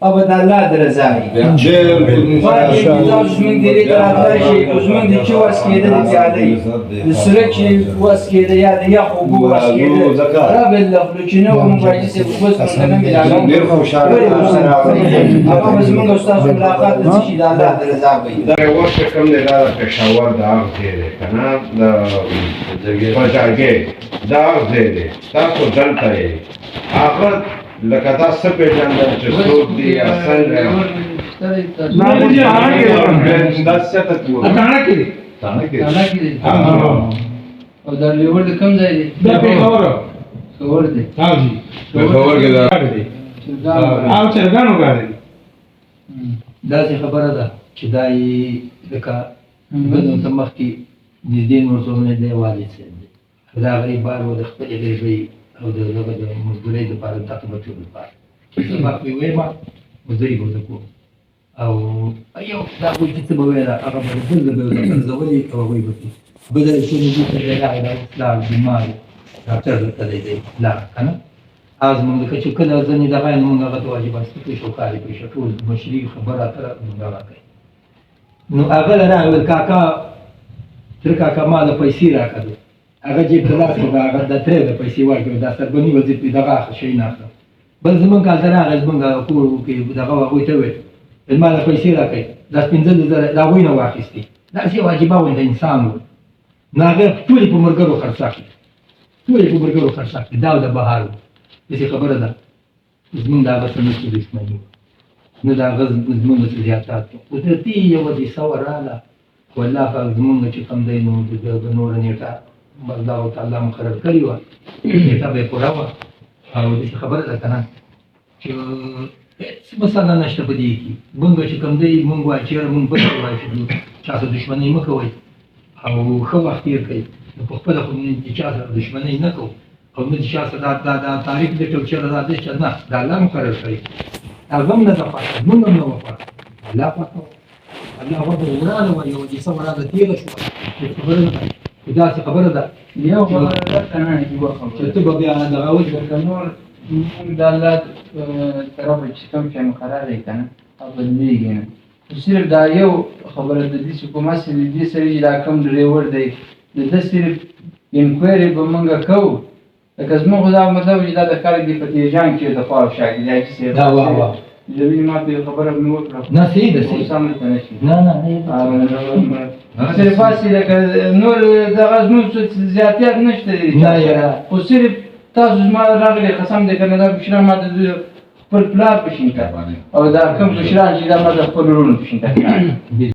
أبدا لا درزاي. من ديري ترى شيء وزمن دي شو أسكيد اللي عليه. السرق شيء وأسكيد يا يا خبو وأسكيد. لا بالله لكنه مقايسة بس مثلا ملعون. أما بزمن أستاذ ملاقات تشي لا درزاي. وقت كم نلا پشاور داغ زیره کنا بجاگه داغ زیره تاسو دلتا یې آخر لکه دا څه پېژندل چې څوک دی یا څنګه دا څه ته تاڼه کې او دا لیور د کوم ځای دی؟ دا پېښور دی. پېښور کې دا او چرګانو غاړي داسې خبره ده چې دا یې لکه بنو ته مخکې نږدې نورزونه دی والد صاحب دی دا غریب بار و د خپلې غریبۍ او د دغه د مزدورۍ دپاره دغه بچو دپاره سبق مې ویمه مزدوري به زه کوم او یو دا خو چې څه به ویله هغه به بل ځل به ورته ګرځولي او هغوی به بل ځای چې نږدې ته دی راغی دا پلار بیمار ډاکټر درته دی دی پلار که نه هغه زمونږ لکه چې کله ځینې دغه یې مونږ هغه ته واجبات پېښ او کار یې پېښ ټول مشري خبره اتره مونږ هغه کوي نو هغه له راغی ویل کاکا تر کاکا ما له پیسې راکړې هغه جیب ته لاس کړه هغه د ترې د پیسې ورکړې دا سربني وظیفې دغه شی نه اخلم بل زمونږ هلته راغی زمونږ کور کې دغه هغوی ته ویل ما له پیسې راکړې دا 15,000 د هغوی نه واخیستې داسې واجبه ونده انسان و نو هغه ټولې په ملګرو خرڅه کړې ټولې په ملګرو خرڅه کړې دا د بهار و داسې خبره ده زمونږ د هغه څه نشته دښمني نه د هغه زمونږ څه زیاتات قدرتي یوه دسه وراله خو الله پاک زمونږ چې کوم دی نو د نوره نیټه الله تعالی مقرر کړې وه نیټه به یې پوره وه او داسې خبره ده که نه چې هېڅ مسله نشته په دې کې مونږ چې کوم دی مونږ وایو چېرې مونږ بل وایو چې چا سره دښمنۍ مه کوئ او ښه وخت تېر کړئ نو په خپله خو د چا سره دښمنۍ نه کوو او نه د چا سره دا تاریخ دی ټول چېرې دا دی چې نه دا الله مقرر کړی هغه هم نه ده خوښه مونږ هم نه وه خوښه الله خوښه وه الله ورته وراله وه یوه کیسه وراله تېره شوه خبره نه ده داسې خبره ده یو خبره ده که نه یوه خبره چې ته به بیا دغه وجه که نور مونږ د الله طرفه چې کوم شی مقرر دی که نه هغه بدلېږي نه صرف دا یو خبره د دې چې کوم هسې د دې سړي دا کوم ډریور دی د ده صرف انکوایري به مونږ کوو لکه زموږ خو دا مطلب چې دا د خلک دی په تیجان کې د خوا او شا کې دی چې دا واه جوی ما ته خبره مې وکړه نه صحیح ده صحیح سم ته نشي نه نه صرف هسې لکه نور دغه زموږ څه زیاتیات نشته دی نه یاره خو صرف تاسو زما راغلی قسم دی که نه دا مشران ما د خپل پلار په شین کړه او دا کوم مشران چې دا ما د خپل وروڼو په شین کړه